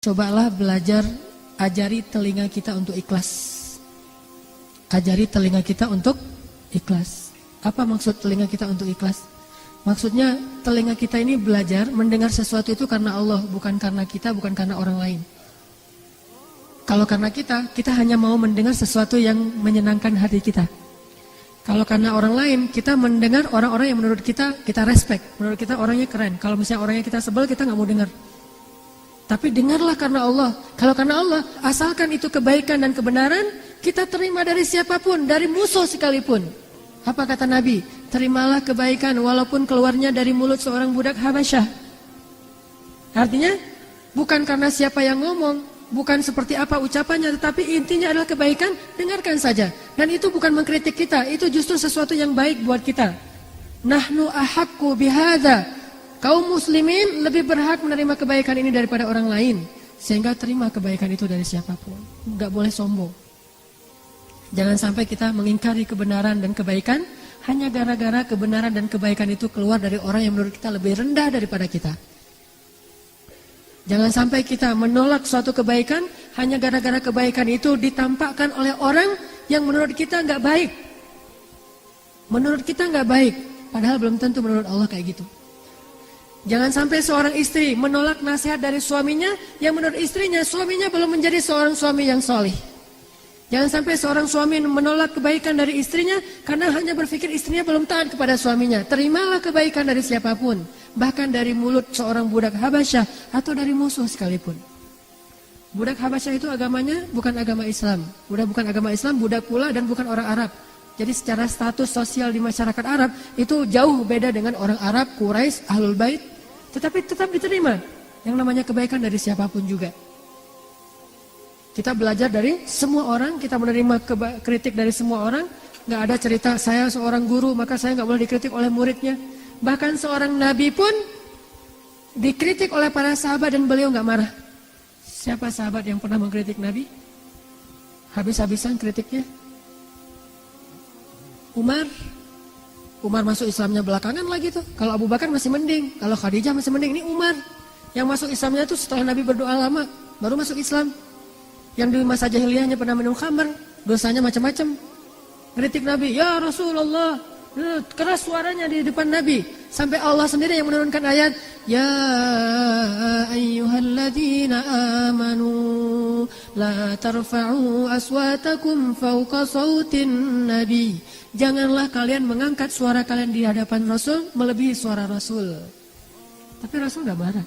cobalah belajar, ajari telinga kita untuk ikhlas. Ajari telinga kita untuk ikhlas. Apa maksud telinga kita untuk ikhlas? Maksudnya telinga kita ini belajar mendengar sesuatu itu karena Allah, bukan karena kita, bukan karena orang lain. Kalau karena kita hanya mau mendengar sesuatu yang menyenangkan hati kita. Kalau karena orang lain, kita mendengar orang-orang yang menurut kita respect, menurut kita orangnya keren. Kalau misalnya orangnya kita sebel, kita nggak mau dengar. Tapi dengarlah karena Allah. Kalau karena Allah, asalkan itu kebaikan dan kebenaran, kita terima dari siapapun, dari musuh sekalipun. Apa kata Nabi? Terimalah kebaikan walaupun keluarnya dari mulut seorang budak Habasyah. Artinya, bukan karena siapa yang ngomong, bukan seperti apa ucapannya, tetapi intinya adalah kebaikan, dengarkan saja. Dan itu bukan mengkritik kita, itu justru sesuatu yang baik buat kita. Nahnu ahaqqu bihadza. Kaum muslimin lebih berhak menerima kebaikan ini daripada orang lain. Sehingga terima kebaikan itu dari siapapun. Enggak boleh sombong. Jangan sampai kita mengingkari kebenaran dan kebaikan hanya gara-gara kebenaran dan kebaikan itu keluar dari orang yang menurut kita lebih rendah daripada kita. Jangan sampai kita menolak suatu kebaikan hanya gara-gara kebaikan itu ditampakkan oleh orang yang menurut kita nggak baik. Menurut kita nggak baik, padahal belum tentu menurut Allah kayak gitu. Jangan sampai seorang istri menolak nasihat dari suaminya yang menurut istrinya, suaminya belum menjadi seorang suami yang solih. Jangan sampai seorang suami menolak kebaikan dari istrinya karena hanya berpikir istrinya belum taat kepada suaminya. Terimalah kebaikan dari siapapun, bahkan dari mulut seorang budak Habasyah atau dari musuh sekalipun. Budak Habasyah itu agamanya bukan agama Islam. Bukan agama Islam, budak pula dan bukan orang Arab. Jadi secara status sosial di masyarakat Arab itu jauh beda dengan orang Arab, Quraisy, Ahlul Bait. Tetapi tetap diterima yang namanya kebaikan dari siapapun juga. Kita belajar dari semua orang, kita menerima kritik dari semua orang. Nggak ada cerita saya seorang guru maka saya nggak boleh dikritik oleh muridnya. Bahkan seorang nabi pun dikritik oleh para sahabat dan beliau nggak marah. Siapa sahabat yang pernah mengkritik nabi? Habis-habisan kritiknya. Umar masuk Islamnya belakangan lagi tuh. Kalau Abu Bakar masih mending, kalau Khadijah masih mending. Ini Umar yang masuk Islamnya tuh setelah Nabi berdoa lama baru masuk Islam. Yang di masa jahiliyahnya pernah minum khamar, dosanya macam-macam. Kritik Nabi, ya Rasulullah, keras suaranya di depan Nabi. Sampai Allah sendiri yang menurunkan ayat, ya ayyuhalladzina amanu la tarfa'u aswatakum fawqa sautin nabi. Janganlah kalian mengangkat suara kalian di hadapan Rasul melebihi suara Rasul. Tapi Rasul gak marah.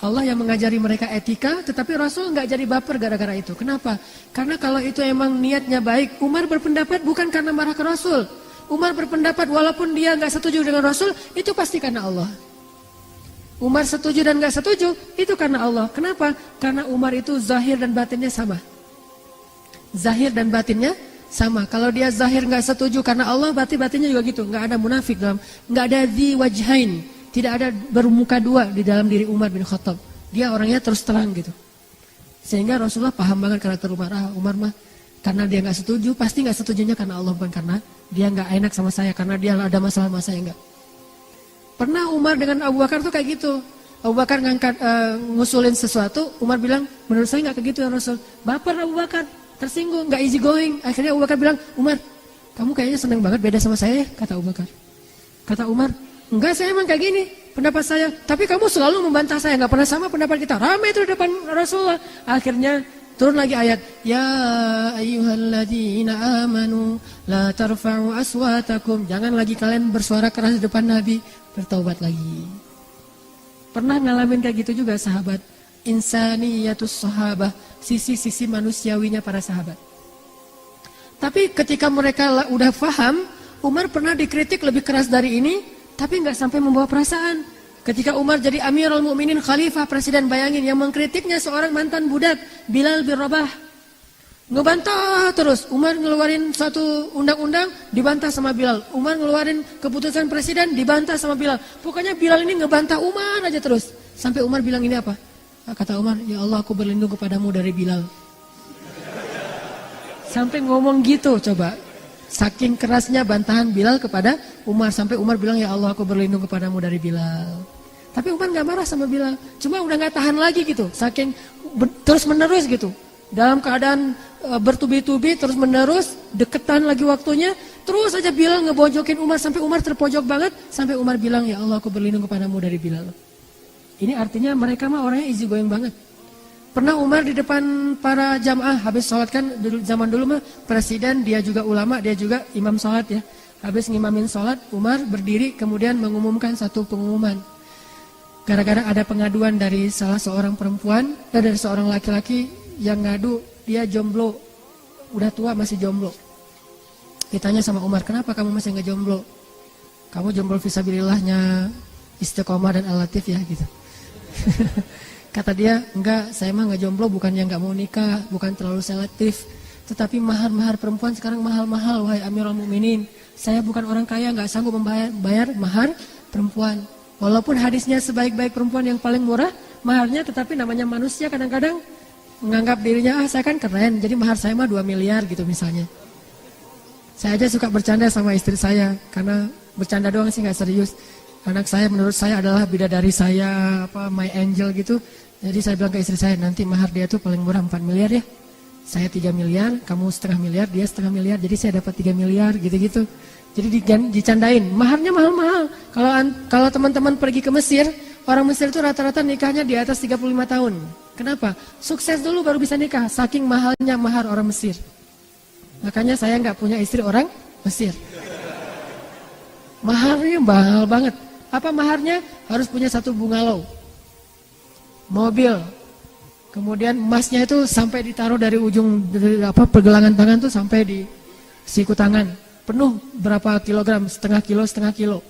Allah yang mengajari mereka etika, tetapi Rasul nggak jadi baper gara-gara itu. Kenapa? Karena kalau itu emang niatnya baik, Umar berpendapat bukan karena marah ke Rasul. Umar berpendapat walaupun dia nggak setuju dengan Rasul, itu pasti karena Allah. Umar setuju dan nggak setuju, itu karena Allah. Kenapa? Karena Umar itu zahir dan batinnya sama. Zahir dan batinnya sama. Kalau dia zahir nggak setuju karena Allah, berarti batinnya juga gitu. Nggak ada munafik dalam, nggak ada dzi wajhain. Tidak ada bermuka dua di dalam diri Umar bin Khattab. Dia orangnya terus terang gitu. Sehingga Rasulullah paham banget karakter Umar. Umar mah karena dia nggak setuju, pasti nggak setujunya karena Allah, bukan karena dia nggak enak sama saya, karena dia ada masalah sama saya, enggak. Pernah Umar dengan Abu Bakar tuh kayak gitu. Abu Bakar ngusulin sesuatu, Umar bilang, menurut saya nggak kayak gitu ya Rasul. Baper Abu Bakar, tersinggung, nggak easy going. Akhirnya Abu Bakar bilang, Umar, kamu kayaknya seneng banget beda sama saya, kata Abu Bakar. Kata Umar, enggak, saya emang kayak gini pendapat saya. Tapi kamu selalu membantah saya, nggak pernah sama pendapat kita. Ramai itu di depan Rasulullah. Akhirnya turun lagi ayat, ya ayyuhalladzina amanu la tarfa'u aswatakum. Jangan lagi kalian bersuara keras di depan Nabi. Bertaubat lagi. Pernah ngalamin kayak gitu juga sahabat. Insaniyatus sahabah, sisi-sisi manusiawinya para sahabat. Tapi ketika mereka udah paham, Umar pernah dikritik lebih keras dari ini, tapi nggak sampai membawa perasaan. Ketika Umar jadi Amirul Mukminin, khalifah, presiden, bayangin yang mengkritiknya seorang mantan budak, Bilal bin Rabah. Ngebantah terus. Umar ngeluarin satu undang-undang, dibantah sama Bilal. Umar ngeluarin keputusan presiden, dibantah sama Bilal. Pokoknya Bilal ini ngebantah Umar aja terus. Sampai Umar bilang ini apa? Kata Umar, ya Allah aku berlindung kepadamu dari Bilal. Sampai ngomong gitu coba. Saking kerasnya bantahan Bilal kepada Umar, sampai Umar bilang, ya Allah aku berlindung kepadamu dari Bilal. Tapi Umar nggak marah sama Bilal. Cuma udah nggak tahan lagi gitu. Saking terus menerus gitu. Dalam keadaan bertubi-tubi terus menerus, deketan lagi waktunya. Terus aja Bilal ngebojokin Umar sampai Umar terpojok banget. Sampai Umar bilang, ya Allah aku berlindung kepadamu dari Bilal. Ini artinya mereka mah orangnya easy going banget. Pernah Umar di depan para jamaah habis sholat kan zaman dulu mah presiden, dia juga ulama, dia juga imam sholat ya. Habis ngimamin sholat, Umar berdiri kemudian mengumumkan satu pengumuman. Gara-gara ada pengaduan dari salah seorang perempuan dan dari seorang laki-laki yang ngadu dia jomblo, udah tua masih jomblo. Ditanya sama Umar, kenapa kamu masih nggak jomblo? Kamu jomblo fisabilillahnya Istiqomah dan Al-Latif ya gitu. Kata dia, enggak, saya mah nggak jomblo bukan yang nggak mau nikah, bukan terlalu selektif. Tetapi mahar perempuan sekarang mahal-mahal, wahai Amirul Mukminin. Saya bukan orang kaya, nggak sanggup membayar mahar perempuan. Walaupun hadisnya sebaik-baik perempuan yang paling murah maharnya, tetapi namanya manusia kadang-kadang menganggap dirinya, saya kan keren, jadi mahar saya mah 2 miliar gitu misalnya. Saya aja suka bercanda sama istri saya, karena bercanda doang sih nggak serius. Anak saya menurut saya adalah bidadari saya, my angel gitu. Jadi saya bilang ke istri saya, nanti mahar dia tuh paling murah 4 miliar ya. Saya 3 miliar, kamu setengah miliar, dia setengah miliar, jadi saya dapat 3 miliar gitu-gitu. Jadi dicandain, maharnya mahal-mahal. Kalau teman-teman pergi ke Mesir, orang Mesir itu rata-rata nikahnya di atas 35 tahun. Kenapa? Sukses dulu baru bisa nikah, saking mahalnya mahar orang Mesir. Makanya saya nggak punya istri orang Mesir. Maharnya mahal banget. Apa maharnya? Harus punya 1 bungalow, mobil, kemudian emasnya itu sampai ditaruh dari ujung pergelangan tangan tuh sampai di siku tangan. Penuh berapa kilogram, setengah kilo.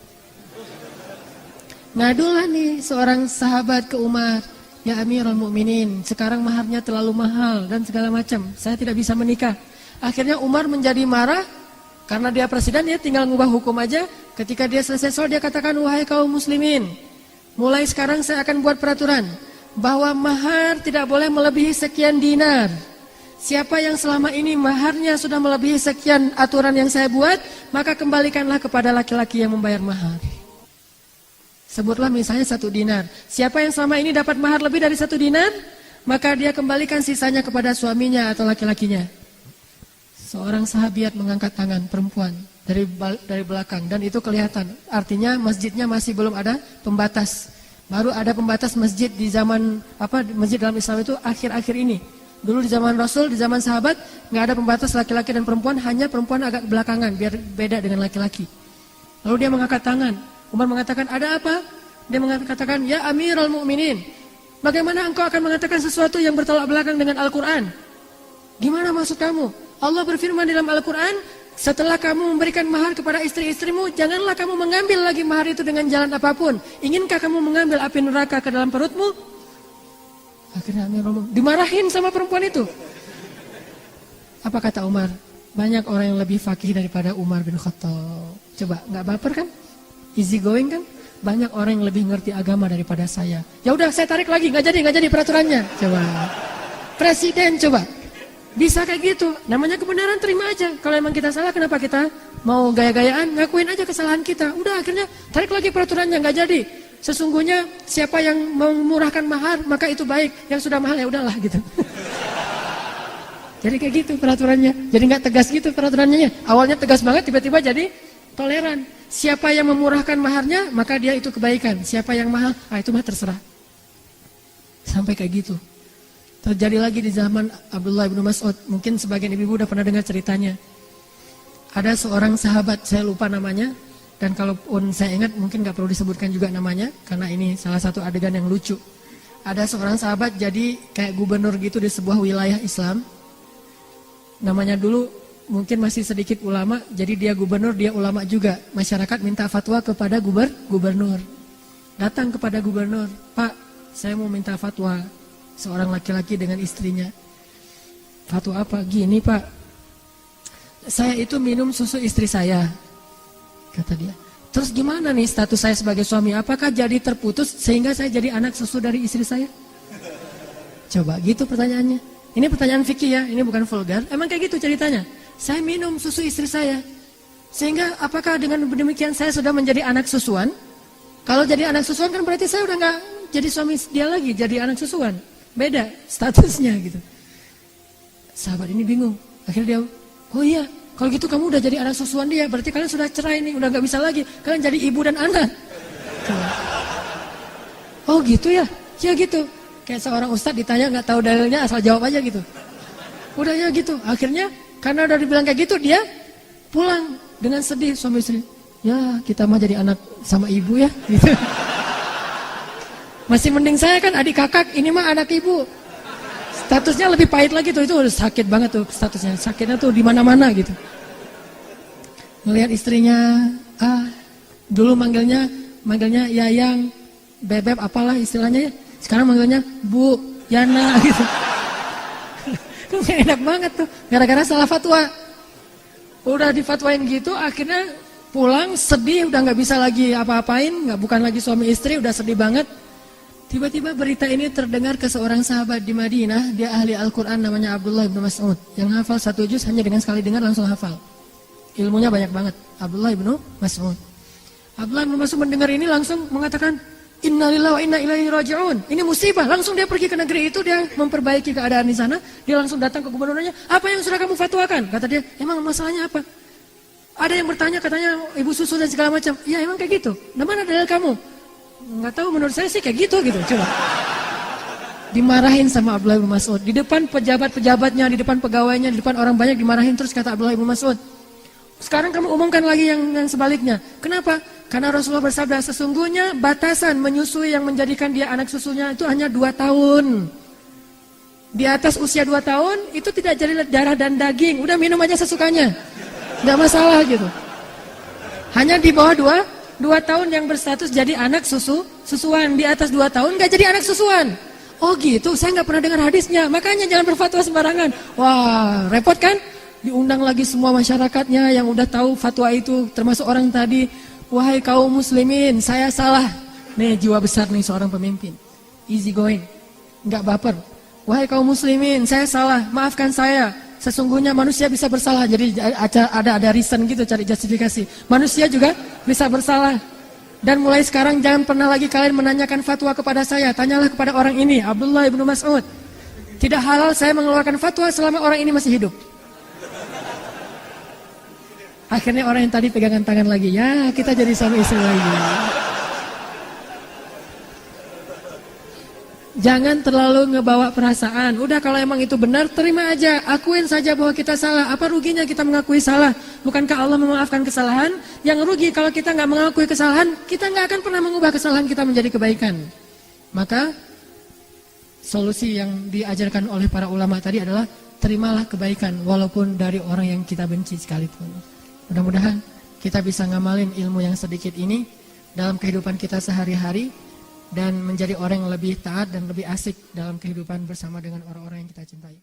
Ngadulah nih seorang sahabat ke Umar, ya Amirul Mukminin, sekarang maharnya terlalu mahal dan segala macam, saya tidak bisa menikah. Akhirnya Umar menjadi marah, karena dia presiden, dia tinggal ngubah hukum aja. Ketika dia selesai sholat, dia katakan, wahai kaum muslimin, mulai sekarang saya akan buat peraturan, bahwa mahar tidak boleh melebihi sekian dinar. Siapa yang selama ini maharnya sudah melebihi sekian aturan yang saya buat, maka kembalikanlah kepada laki-laki yang membayar mahar. Sebutlah misalnya 1 dinar. Siapa yang selama ini dapat mahar lebih dari 1 dinar, maka dia kembalikan sisanya kepada suaminya atau laki-lakinya. Seorang sahabiat mengangkat tangan, perempuan, dari belakang, dan itu kelihatan. Artinya masjidnya masih belum ada pembatas. Baru ada pembatas masjid di zaman, masjid dalam Islam itu akhir-akhir ini. Dulu di zaman Rasul, di zaman sahabat, nggak ada pembatas laki-laki dan perempuan, hanya perempuan agak belakangan, biar beda dengan laki-laki. Lalu dia mengangkat tangan. Umar mengatakan, ada apa? Dia mengatakan, ya Amirul Mukminin, bagaimana engkau akan mengatakan sesuatu yang bertolak belakang dengan Al-Quran? Gimana maksud kamu? Allah berfirman dalam Al-Quran, setelah kamu memberikan mahar kepada istri-istrimu, janganlah kamu mengambil lagi mahar itu dengan jalan apapun. Inginkah kamu mengambil api neraka ke dalam perutmu? Akhirnya dimarahin sama perempuan itu. Apa kata Umar? Banyak orang yang lebih fakih daripada Umar bin Khattab. Coba, nggak baper kan? Easy going kan? Banyak orang yang lebih ngerti agama daripada saya. Ya udah, saya tarik lagi, nggak jadi peraturannya. Coba, presiden coba, bisa kayak gitu. Namanya kebenaran, terima aja. Kalau emang kita salah, kenapa kita mau gaya-gayaan? Ngakuin aja kesalahan kita. Udah, akhirnya tarik lagi peraturannya, nggak jadi. Sesungguhnya siapa yang memurahkan mahar, maka itu baik. Yang sudah mahal ya udahlah gitu. Jadi kayak gitu peraturannya. Jadi nggak tegas gitu peraturannya. Awalnya tegas banget, tiba-tiba jadi toleran. Siapa yang memurahkan maharnya, maka dia itu kebaikan. Siapa yang mahal, itu mah terserah. Sampai kayak gitu. Terjadi lagi di zaman Abdullah bin Mas'ud. Mungkin sebagian ibu-ibu udah pernah dengar ceritanya. Ada seorang sahabat, saya lupa namanya. Dan kalaupun saya ingat mungkin gak perlu disebutkan juga namanya, karena ini salah satu adegan yang lucu. Ada seorang sahabat jadi kayak gubernur gitu di sebuah wilayah Islam. Namanya dulu mungkin masih sedikit ulama, jadi dia gubernur, dia ulama juga. Masyarakat minta fatwa kepada gubernur. Datang kepada gubernur, Pak, saya mau minta fatwa. Seorang laki-laki dengan istrinya. Fatwa apa? Gini Pak, saya itu minum susu istri saya, kata dia. Terus gimana nih status saya sebagai suami? Apakah jadi terputus sehingga saya jadi anak susu dari istri saya? Coba gitu pertanyaannya. Ini pertanyaan fikih ya, ini bukan vulgar. Emang kayak gitu ceritanya. Saya minum susu istri saya, sehingga apakah dengan demikian saya sudah menjadi anak susuan? Kalau jadi anak susuan kan berarti saya udah nggak jadi suami dia lagi, jadi anak susuan. Beda statusnya gitu. Sahabat ini bingung. Akhirnya dia, oh iya, kalau gitu kamu udah jadi anak susuan dia, berarti kalian sudah cerai nih, udah nggak bisa lagi. Kalian jadi ibu dan anak. Oh gitu ya? Ya gitu. Kayak seorang ustadz ditanya nggak tahu dalilnya, asal jawab aja gitu. Udah ya gitu. Akhirnya karena udah dibilang kayak gitu, dia pulang dengan sedih suami istri. Ya kita mah jadi anak sama ibu ya gitu. Masih mending saya kan adik kakak, ini mah anak ibu. Statusnya lebih pahit lagi tuh, itu udah sakit banget tuh statusnya. Sakitnya tuh di mana-mana gitu. Ngelihat istrinya, dulu manggilnya Yayang, Bebeb apalah istilahnya ya. Sekarang manggilnya Bu, Yana gitu. Enak banget tuh, gara-gara salah fatwa. Udah difatwain gitu, akhirnya pulang sedih, udah nggak bisa lagi apa-apain, bukan lagi suami istri, udah sedih banget. Tiba-tiba berita ini terdengar ke seorang sahabat di Madinah, dia ahli Al-Quran namanya Abdullah bin Mas'ud, yang hafal 1 juz hanya dengan sekali dengar langsung hafal. Ilmunya banyak banget, Abdullah bin Mas'ud. Abdullah bin Mas'ud mendengar ini langsung mengatakan, Innalillahi wa inna ilaihi raji'un. Ini musibah, langsung dia pergi ke negeri itu, dia memperbaiki keadaan di sana, dia langsung datang ke gubernurnya, apa yang sudah kamu fatwakan? Kata dia, emang masalahnya apa? Ada yang bertanya katanya ibu susu dan segala macam. Ya emang kayak gitu. Nah mana dalil kamu? Nggak tahu, menurut saya sih kayak gitu. Coba. Dimarahin sama Abdullah bin Mas'ud. Di depan pejabat-pejabatnya, di depan pegawainya, di depan orang banyak dimarahin terus kata Abdullah bin Mas'ud. Sekarang kamu umumkan lagi yang sebaliknya. Kenapa? Karena Rasulullah bersabda sesungguhnya batasan menyusui yang menjadikan dia anak susunya itu hanya 2 tahun. Di atas usia 2 tahun itu tidak jadi darah dan daging. Udah minum aja sesukanya. Nggak masalah gitu. Hanya di bawah 2 tahun yang berstatus jadi anak susuan. Di atas 2 tahun nggak jadi anak susuan. Oh gitu, saya nggak pernah dengar hadisnya. Makanya jangan berfatwa sembarangan. Wah, repot kan? Diundang lagi semua masyarakatnya yang udah tahu fatwa itu, termasuk orang tadi. Wahai kaum muslimin, saya salah. Nih jiwa besar nih seorang pemimpin. Easy going, nggak baper. Wahai kaum muslimin, saya salah. Maafkan saya. Sesungguhnya manusia bisa bersalah. Jadi ada reason gitu, cari justifikasi. Manusia juga bisa bersalah. Dan mulai sekarang jangan pernah lagi kalian menanyakan fatwa kepada saya. Tanyalah kepada orang ini, Abdullah bin Mas'ud. Tidak halal saya mengeluarkan fatwa selama orang ini masih hidup. Akhirnya orang yang tadi pegangan tangan lagi. Ya kita jadi suami istri lagi. Jangan terlalu ngebawa perasaan. Udah kalau emang itu benar, terima aja. Akuin saja bahwa kita salah. Apa ruginya kita mengakui salah? Bukankah Allah memaafkan kesalahan? Yang rugi kalau kita nggak mengakui kesalahan, kita nggak akan pernah mengubah kesalahan kita menjadi kebaikan. Maka solusi yang diajarkan oleh para ulama tadi adalah terimalah kebaikan walaupun dari orang yang kita benci sekalipun. Mudah-mudahan kita bisa ngamalin ilmu yang sedikit ini dalam kehidupan kita sehari-hari dan menjadi orang yang lebih taat dan lebih asik dalam kehidupan bersama dengan orang-orang yang kita cintai.